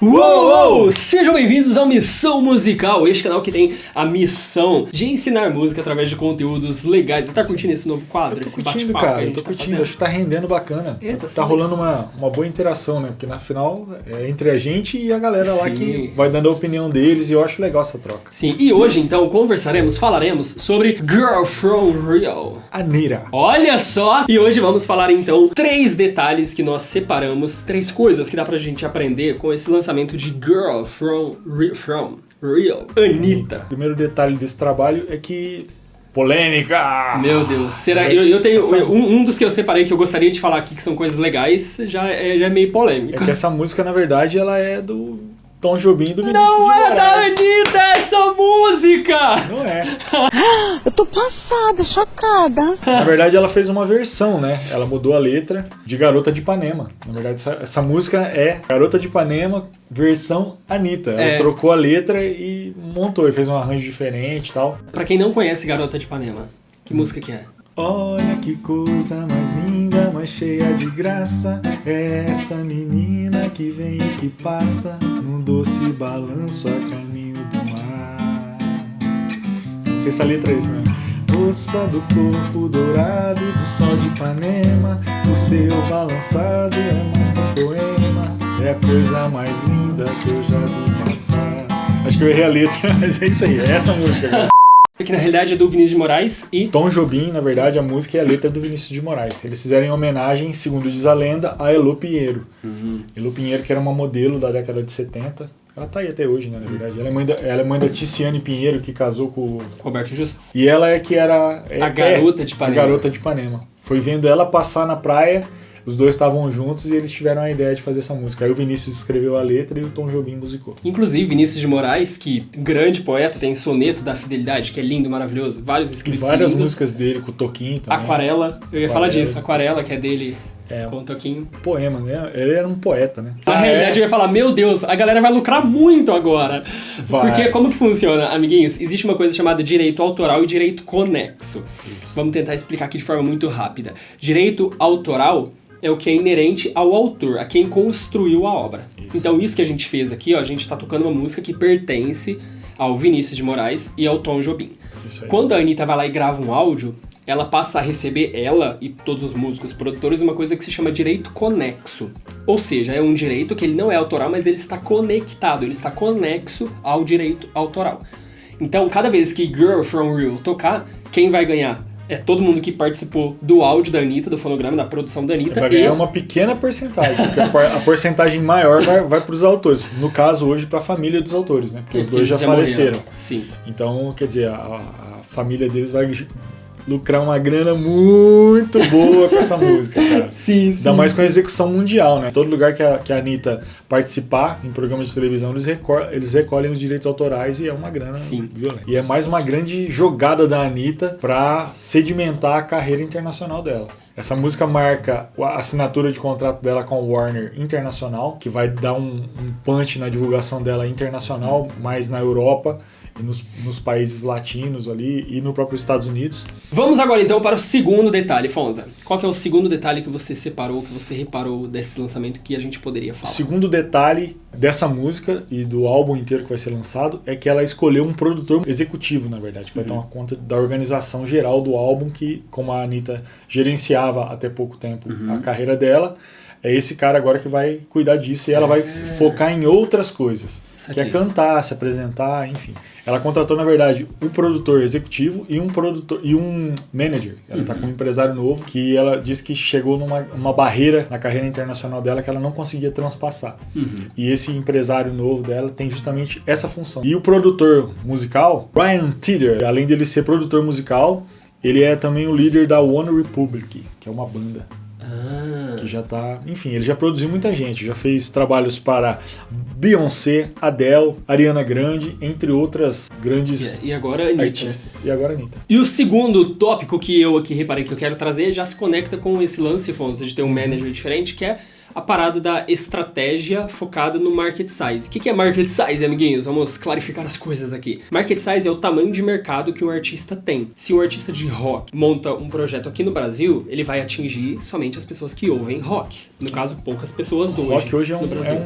Uou! Sejam bem-vindos ao Missão Musical, este canal que tem a missão de ensinar música através de conteúdos legais. Você tá curtindo esse novo quadro? Tô curtindo, cara, eu tô curtindo, acho que tá rendendo bacana. Tá rolando uma boa interação, né? Porque na final é entre a gente e a galera lá que vai dando a opinião deles e eu acho legal essa troca. Sim, e hoje então falaremos sobre Girl From Rio. Anitta. Olha só! E hoje vamos falar então 3 detalhes que nós separamos, 3 coisas que dá pra gente aprender com esse lançamento de Girl From Rio, Anitta. O primeiro detalhe desse trabalho é que... polêmica! Meu Deus, será? Eu tenho um dos que eu separei que eu gostaria de falar aqui que são coisas legais, já é meio polêmico. É que essa música, na verdade, ela é do Tom Jobim e do Vinícius de Moraes. Não é da Anitta essa música! Não é. Eu tô passada, chocada. Na verdade, ela fez uma versão, né? Ela mudou a letra de Garota de Ipanema. Na verdade, essa música é Garota de Ipanema versão Anitta. Ela trocou a letra e montou, e fez um arranjo diferente e tal. Pra quem não conhece Garota de Ipanema, que música que é? Olha que coisa mais linda, mais cheia de graça. É essa menina que vem e que passa num doce balanço a caminho do mar. Não sei se a letra é isso mesmo. Moça do corpo dourado do sol de Ipanema, o seu balançado é mais que um poema. É a coisa mais linda que eu já vi passar. Acho que eu errei a letra, mas é isso aí, é essa música, cara. Que na realidade é do Vinícius de Moraes e... Tom Jobim, na verdade, a música é a letra do Vinícius de Moraes. Eles fizeram em homenagem, segundo diz a lenda, a Elô Pinheiro. Elô Pinheiro, que era uma modelo da década de 70. Ela tá aí até hoje, né, na verdade. Ela é mãe da Tiziane Pinheiro, que casou com o Roberto Justus. E ela é que era... a Garota de Ipanema. A Garota de Ipanema. Foi vendo ela passar na praia... Os dois estavam juntos e eles tiveram a ideia de fazer essa música. Aí o Vinícius escreveu a letra e o Tom Jobim musicou. Inclusive, Vinícius de Moraes, que grande poeta, tem Soneto da Fidelidade, que é lindo, maravilhoso. Vários escritos e várias lindos. músicas dele, com o Toquinho também. Aquarela, eu ia falar disso. Aquarela, que é dele com o Toquinho. Poema, né? Ele era um poeta, né? Na realidade, eu ia falar, meu Deus, a galera vai lucrar muito agora. Porque como que funciona, amiguinhos? Existe uma coisa chamada direito autoral e direito conexo. Isso. Vamos tentar explicar aqui de forma muito rápida. Direito autoral... é o que é inerente ao autor, a quem construiu a obra. Isso. Então isso que a gente fez aqui, ó, a gente tá tocando uma música que pertence ao Vinícius de Moraes e ao Tom Jobim. Quando a Anitta vai lá e grava um áudio, ela passa a receber, ela e todos os músicos, produtores, uma coisa que se chama direito conexo. Ou seja, é um direito que ele não é autoral, mas ele está conectado, ele está conexo ao direito autoral. Então, cada vez que Girl From Rio tocar, quem vai ganhar? É todo mundo que participou do áudio da Anitta, do fonograma, da produção da Anitta. Vai ganhar uma pequena porcentagem, porque a porcentagem maior vai para os autores. No caso, hoje, para a família dos autores, né? Porque os dois já faleceram. Sim. Então, quer dizer, a família deles vai lucrar uma grana muito boa com essa música, cara. Sim. Ainda mais com a execução mundial, né? Todo lugar que a Anitta participar em programas de televisão, eles recolhem os direitos autorais e é uma grana violenta. E é mais uma grande jogada da Anitta pra sedimentar a carreira internacional dela. Essa música marca a assinatura de contrato dela com a Warner Internacional, que vai dar um punch na divulgação dela internacional, mais na Europa e nos países latinos ali e no próprio Estados Unidos. Vamos agora então para o segundo detalhe, Fonza. Qual que é o segundo detalhe que você separou, que você reparou desse lançamento que a gente poderia falar? O segundo detalhe dessa música e do álbum inteiro que vai ser lançado é que ela escolheu um produtor executivo, na verdade, que vai tomar conta da organização geral do álbum, que, como a Anitta gerenciava até pouco tempo a carreira dela, é esse cara agora que vai cuidar disso e ela vai se focar em outras coisas. Que é cantar, se apresentar, enfim. Ela contratou, na verdade, um produtor executivo e um manager. Ela está com um empresário novo que ela disse que chegou numa barreira na carreira internacional dela que ela não conseguia transpassar. E esse empresário novo dela tem justamente essa função. E o produtor musical, Ryan Tedder, além dele ser produtor musical, ele é também o líder da One Republic, que é uma banda. Que já tá... Enfim, ele já produziu muita gente. Já fez trabalhos para Beyoncé, Adele, Ariana Grande, entre outras grandes e agora Anitta. Artistas. E agora Anitta. E o segundo tópico que eu aqui reparei que eu quero trazer já se conecta com esse lance, Fonso, de ter um manager diferente, que é a parada da estratégia focada no market size. O que é market size, amiguinhos? Vamos clarificar as coisas aqui. Market size é o tamanho de mercado que um artista tem. Se um artista de rock monta um projeto aqui no Brasil, ele vai atingir somente as pessoas que ouvem rock. No caso, poucas pessoas hoje. Rock hoje no Brasil.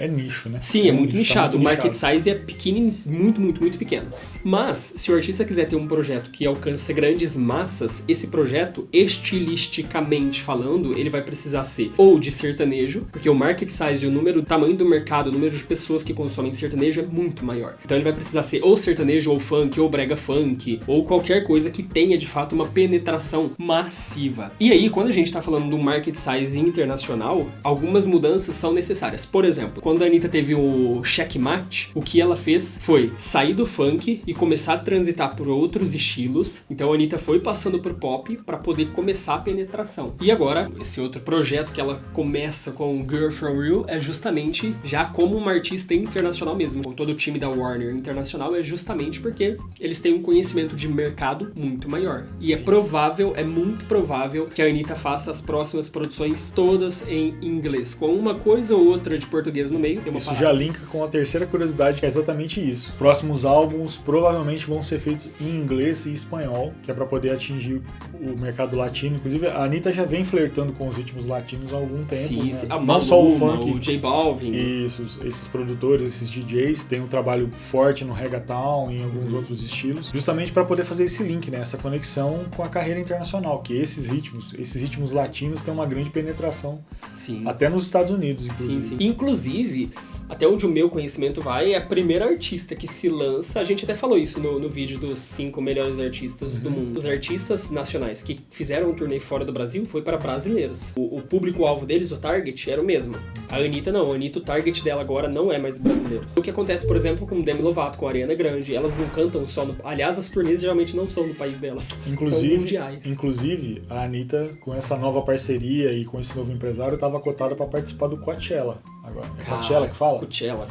é nicho, né? Sim, é muito nicho, nichado. tá O muito market nichado. size é pequeno, muito pequeno. Mas, se o artista quiser ter um projeto que alcance grandes massas, esse projeto, estilisticamente falando, ele vai precisar ser ou de sertanejo, porque o market size, o tamanho do mercado, o número de pessoas que consomem sertanejo é muito maior. Então ele vai precisar ser ou sertanejo, ou funk, ou brega funk, ou qualquer coisa que tenha, de fato, uma penetração massiva. E aí, quando a gente tá falando do market size internacional, algumas mudanças são necessárias. Por exemplo, quando a Anitta teve o Checkmate, o que ela fez foi sair do funk e começar a transitar por outros estilos. Então a Anitta foi passando pro pop para poder começar a penetração. E agora, esse outro projeto que ela começa com Girl From Real é justamente já como uma artista internacional mesmo. Com todo o time da Warner Internacional é justamente porque eles têm um conhecimento de mercado muito maior. E é muito provável que a Anitta faça as próximas produções todas em inglês, com uma coisa ou outra de português no meio. Isso já linka com a terceira curiosidade, que é exatamente isso. Os próximos álbuns provavelmente vão ser feitos em inglês e espanhol, que é para poder atingir o mercado latino. Inclusive, a Anitta já vem flertando com os ritmos latinos há algum tempo. Sim, né? sim. Não só o funk, o J Balvin. Isso, esses produtores, esses DJs, têm um trabalho forte no reggaeton e em alguns outros estilos, justamente para poder fazer esse link, né? Essa conexão com a carreira internacional, que esses ritmos latinos têm uma grande penetração, Sim. até nos Estados Unidos, inclusive. Sim. Inclusive, até onde o meu conhecimento vai, é a primeira artista que se lança, a gente até falou isso no vídeo dos 5 melhores artistas do mundo. Os artistas nacionais que fizeram um turnê fora do Brasil foi para brasileiros. O público-alvo deles, o target, era o mesmo. A Anitta não, a Anitta, o target dela agora não é mais brasileiros. O que acontece, por exemplo, com Demi Lovato, com a Ariana Grande, elas não cantam só no... Aliás, as turnês geralmente não são no país delas, são mundiais. Inclusive, a Anitta, com essa nova parceria e com esse novo empresário, estava cotada para participar do Coachella. Agora, é Coachella que fala? Coachella.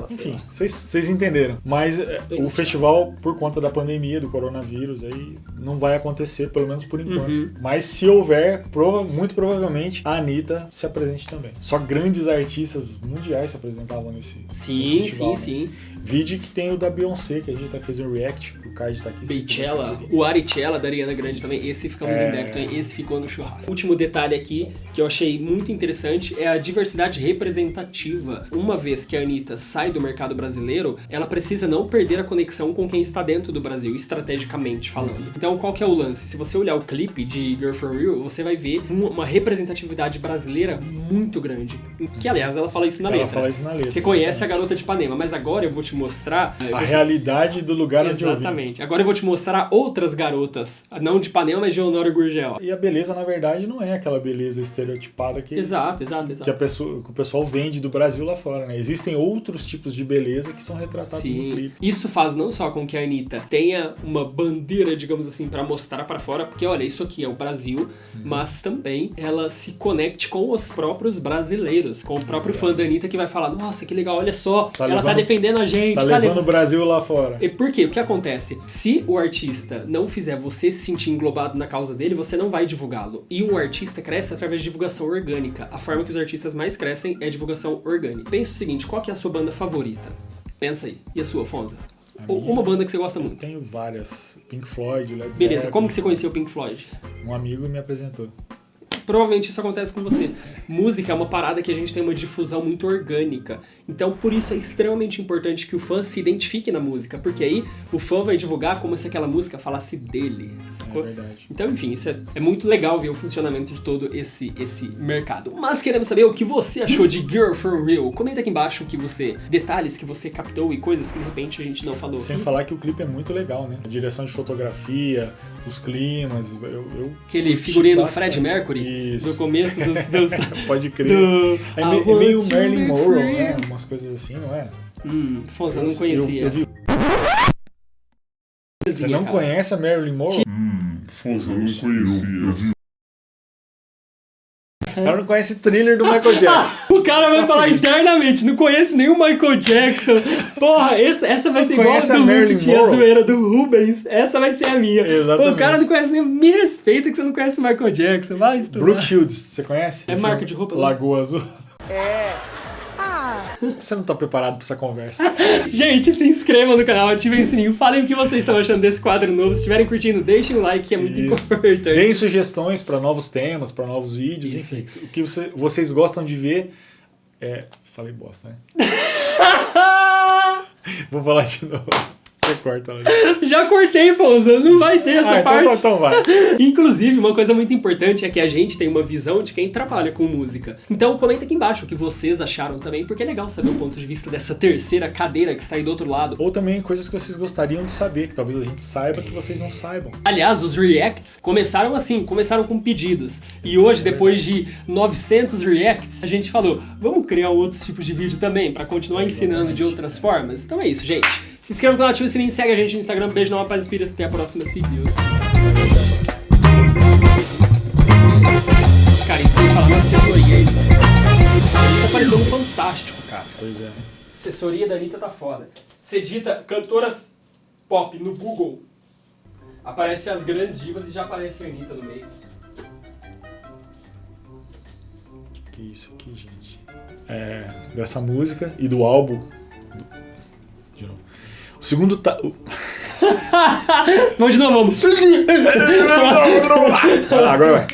Enfim, vocês entenderam. Mas o festival, por conta da pandemia, do coronavírus, aí não vai acontecer, pelo menos por enquanto. Mas se houver, muito provavelmente a Anitta se apresente também. Só grandes artistas mundiais se apresentavam nesse festival. Sim. Vídeo que tem o da Beyoncé, que a gente até fez um react, o card tá aqui. Beychella, o Arichella da Ariana Grande também, esse ficamos em débito, esse ficou no churrasco. Último detalhe aqui, que eu achei muito interessante, é a diversidade representativa. Uma vez que a Anitta sai do mercado brasileiro, ela precisa não perder a conexão com quem está dentro do Brasil, estrategicamente falando. Então, qual que é o lance? Se você olhar o clipe de Girl From Real, você vai ver uma representatividade brasileira muito grande. Que, aliás, ela fala isso na letra. Você conhece a Garota de Ipanema, mas agora eu vou te mostrar... A realidade do lugar onde eu vi. Exatamente. Agora eu vou te mostrar outras garotas, não de Ipanema, mas de Honório Gurgel. E a beleza, na verdade, não é aquela beleza estereotipada que, Exato. que o pessoal vende do Brasil lá fora, né? Existem outros tipos de beleza que são retratados no clipe. Isso faz não só com que a Anitta tenha uma bandeira, digamos assim, pra mostrar pra fora, porque olha, isso aqui é o Brasil, mas também ela se conecte com os próprios brasileiros, com o próprio fã da Anitta que vai falar, nossa, que legal, olha só, ela tá defendendo a gente. Tá levando o Brasil lá fora. E por quê? O que acontece? Se o artista não fizer você se sentir englobado na causa dele, você não vai divulgá-lo. E um artista cresce através de divulgação orgânica. A forma que os artistas mais crescem é divulgação orgânica. Pensa o seguinte, qual que é a sua banda favorita? Pensa aí. E a sua, Fonza? Ou uma banda que você gosta muito? Tenho várias. Pink Floyd, Led Zeppelin. Beleza, como que você conheceu o Pink Floyd? Um amigo me apresentou. Provavelmente isso acontece com você. Música é uma parada que a gente tem uma difusão muito orgânica. Então, por isso é extremamente importante que o fã se identifique na música, porque aí o fã vai divulgar como se aquela música falasse dele. Sacou? É verdade. Então, enfim, isso é muito legal ver o funcionamento de todo esse mercado. Mas queremos saber o que você achou de Girl From Real. Comenta aqui embaixo detalhes que você captou e coisas que de repente a gente não falou. Sem falar que o clipe é muito legal, né? A direção de fotografia, os climas, aquele figurino do Fred Mercury. Isso. Do começo dos Pode crer. É meio Marilyn Monroe, né? Umas coisas assim, não é? Fonza, eu não conhecia essa. Você não conhece a Marilyn Monroe? Fonza, eu não conhecia. O cara não conhece Thriller do Michael Jackson. O cara vai falar internamente, não conheço nenhum Michael Jackson. Porra, essa vai ser igual a do Luke, que tinha a zoeira do Rubens. Essa vai ser a minha. Exatamente. Pô, o cara não conhece nem... Me respeita que você não conhece Michael Jackson. Vai estudar. Brooke Shields, você conhece? É marca de roupa? Lagoa Azul. É. Ah. Você não tá preparado pra essa conversa. Gente, se inscrevam no canal, ativem o sininho, falem o que vocês estão achando desse quadro novo. Se estiverem curtindo, deixem o like, que é muito importante. Deem sugestões pra novos temas, pra novos vídeos, Isso. enfim. O que vocês gostam de ver. Falei bosta, né? Vou falar de novo. Você corta lá. Já cortei, Fonza, não vai ter essa parte. Então vai. Inclusive, uma coisa muito importante é que a gente tem uma visão de quem trabalha com música. Então comenta aqui embaixo o que vocês acharam também, porque é legal saber o ponto de vista dessa terceira cadeira que está aí do outro lado. Ou também coisas que vocês gostariam de saber, que talvez a gente saiba que vocês não saibam. Aliás, os reacts começaram assim, começaram com pedidos. E hoje, depois de 900 reacts, a gente falou, vamos criar outros tipos de vídeo também, pra continuar ensinando de outras formas. Então é isso, gente. Se inscreva no canal, ativa o sininho, segue a gente no Instagram. Beijo, não, paz e espírito. Até a próxima, se Deus. Cara, isso aí falando assessoria aí. Tá parecendo um fantástico, cara. Pois é. Assessoria da Anitta tá foda. Você digita cantoras pop no Google, aparece as grandes divas e já aparece a Anitta no meio. Que isso aqui, gente? Dessa música e do álbum. De novo. O segundo Vamos de novo, vamos. Vai lá, agora vai.